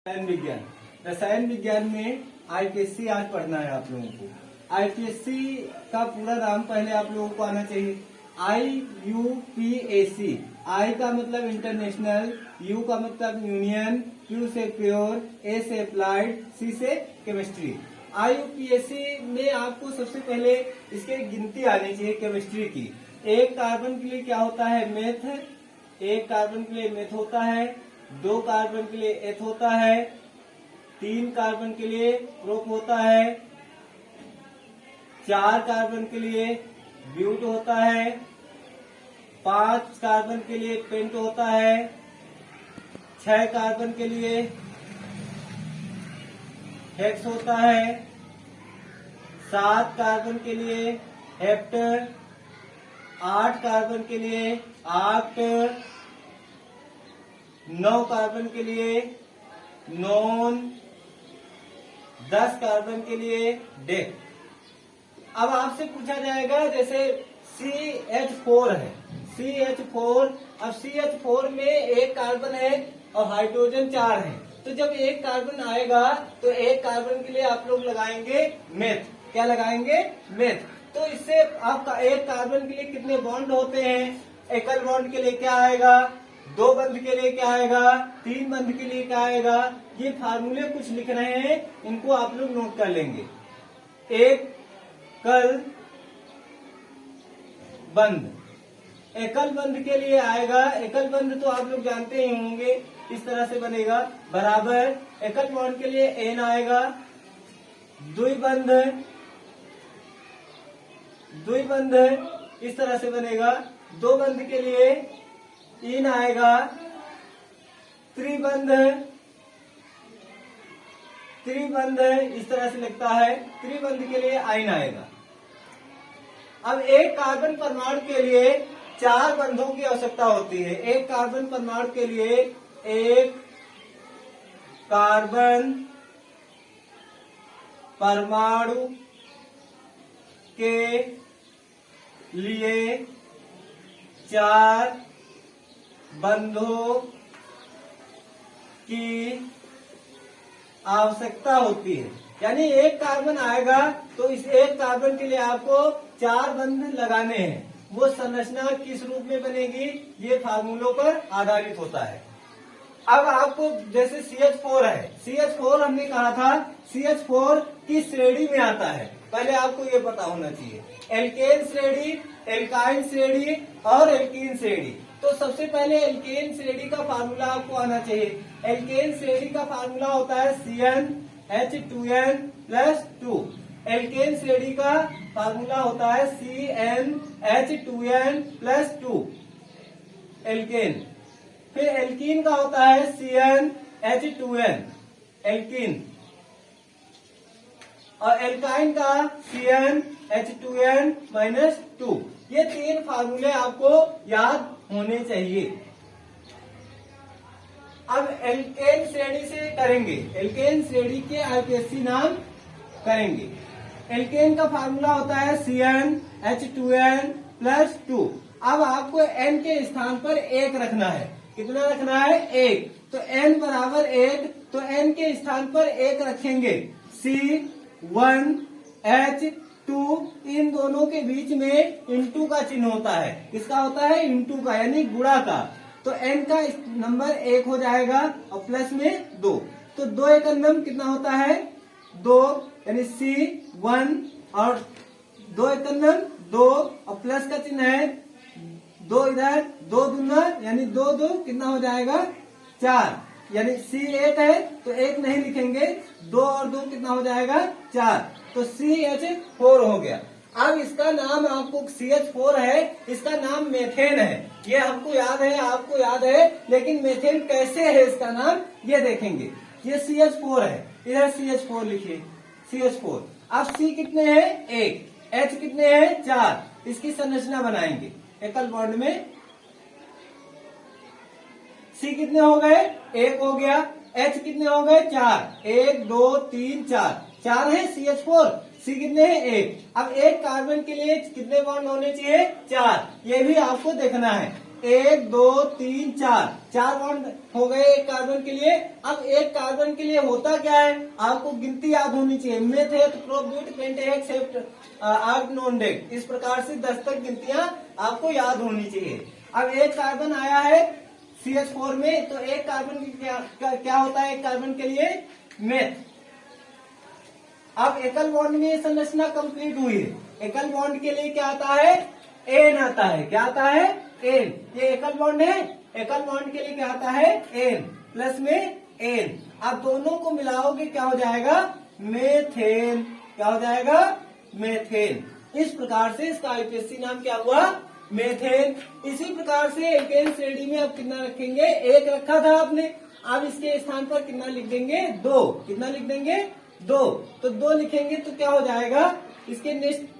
रसायन विज्ञान। रसायन विज्ञान में आईपीएससी आज पढ़ना है आप लोगों को। आईपीएससी का पूरा नाम पहले आप लोगों को आना चाहिए। IUPAC। आई का मतलब इंटरनेशनल, यू का मतलब यूनियन, क्यू से प्योर, ए से अप्लाइड, सी से केमिस्ट्री। IUPAC में आपको सबसे पहले इसके गिनती आनी चाहिए केमिस्ट्री की। एक कार्बन के लिए क्या होता है? मेथ। एक कार्बन के लिए मेथ होता है, 2 कार्बन के लिए एथ होता है, 3 कार्बन के लिए प्रोप होता है, 4 कार्बन के लिए ब्यूट होता है, 5 कार्बन के लिए पेंट होता है, 6 कार्बन के लिए हेक्स होता है, 7 कार्बन के लिए हेप्ट, 8 कार्बन के लिए आक्ट, 9 कार्बन के लिए नॉन, 10 कार्बन के लिए डेक। अब आपसे पूछा जाएगा जैसे CH4 है, CH4। अब CH4 में एक कार्बन है और हाइड्रोजन 4 है, तो जब एक कार्बन आएगा तो एक कार्बन के लिए आप लोग लगाएंगे मेथ। क्या लगाएंगे? मेथ। तो इससे आपका एक कार्बन के लिए कितने बॉन्ड होते हैं? एकल बॉन्ड के लिए क्या आएगा? 2 बंध के लिए क्या आएगा? 3 बंध के लिए क्या आएगा? ये फार्मूले कुछ लिख रहे हैं, इनको आप लोग नोट कर लेंगे। एकल बंध, एकल बंध के लिए आएगा, एकल बंध तो आप लोग जानते ही होंगे, इस तरह से बनेगा, बराबर एकल बॉन्ड के लिए एन आएगा, द्विबंध, द्विबंध इस तरह से बनेगा, 2 बंध के लिए इन आएगा, त्रिबंध, त्रिबंध इस तरह से लगता है, त्रिबंध के लिए आइन आएगा। अब एक कार्बन परमाणु के लिए 4 बंधों की आवश्यकता होती है। एक कार्बन परमाणु के लिए, एक कार्बन परमाणु के लिए 4 बंधों की आवश्यकता होती है। यानी एक कार्बन आएगा तो इस एक कार्बन के लिए आपको 4 बंध लगाने हैं। वो संरचना किस रूप में बनेगी, ये फार्मूलों पर आधारित होता है। अब आपको जैसे CH4 है, CH4 हमने कहा था CH4 किस श्रेणी में आता है, पहले आपको ये पता होना चाहिए। एल्केन श्रेणी, एल्काइन श्रेणी और एल्कीन श्रेणी। तो सबसे पहले एल्केन श्रेणी का फार्मूला आपको आना चाहिए। एल्केन श्रेणी का फार्मूला होता है CnH2n+2। एल्केन श्रेणी का फार्मूला होता है CnH2n+2 एल्केन। फिर एल्कीन का होता है CnH2n एल्कीन, और एल्काइन का CnH2n-2। ये 3 फार्मूले आपको याद होने चाहिए। अब एल्केन श्रेणी से करेंगे, एल्केन श्रेणी के आईपीएससी नाम करेंगे। एल्केन का फार्मूला होता है CnH2n+2। अब आपको n के स्थान पर 1 रखना है। कितना रखना है? 1। तो n बराबर 1, तो n के स्थान पर 1 रखेंगे। C1H2, इन दोनों के बीच में इंटू का चिन्ह होता है। किसका होता है? इंटू का, यानी गुणा का। तो n का नंबर 1 हो जाएगा और प्लस में 2। तो 2 एकम नम कितना होता है? 2, यानी C1, और 2 एकम नम 2 और प्लस का चिन्ह है 2 इधर, 2 दूना यानी 2 2 कितना हो जाएगा? 4, यानी C8 है तो 1 नहीं लिखेंगे, 2 और 2 कितना हो जाएगा? 4। तो CH4 हो गया। अब इसका नाम आपको CH4 है, इसका नाम मेथेन है। ये हमको याद है, आपको याद है, लेकिन मेथेन कैसे है इसका नाम ये देखेंगे। ये CH4 है, इधर CH4 लिखिए, CH4। अब C कितने हैं? 1। H कितने हैं? 4। इसकी संरचना बनाएंगे एकल बॉन्ड में। C कितने हो गए? 1 हो गया। H कितने हो गए? 4। 1 2 3 4, 4 है CH4। C कितने हैं? 1। अब एक कार्बन के लिए कितने बॉन्ड होने चाहिए? 4। ये भी आपको देखना है। 1 2 3 4 4 बॉन्ड हो गए एक कार्बन के लिए। अब एक कार्बन के लिए होता क्या है, आपको गिनती याद होनी चाहिए। मेथ है तो प्रोब्यूट पेंटेहेक्स सेप्ट आर्क नॉन डेक, इस प्रकार से 10 तक गिनतियां आपको याद होनी चाहिए। अब एक कार्बन आया है CH4 में, तो एक कार्बन की क्या होता है एक कार्बन के लिए, मेथ। अब एकल बॉन्ड में ये संरचना कंप्लीट हुई है। एकल बॉन्ड के लिए क्या आता है, एन आता है। क्या आता है, एन। ये एकल बॉन्ड है, एकल बॉन्ड के लिए क्या आता है, एन प्लस में एन। अब दोनों को मिलाओगे क्या हो जाएगा, मेथेन। क्या हो जाएगा, मेथेन। इस प्रकार से इसका आईपीएससी नाम क्या हुआ, मेथेन। इसी प्रकार से एल्केन श्रेणी में अब कितना रखेंगे, एक रखा था आपने, अब इसके स्थान पर कितना लिख देंगे, 2। कितना लिख देंगे, 2। तो 2 लिखेंगे तो क्या हो जाएगा, इसके नेक्स्ट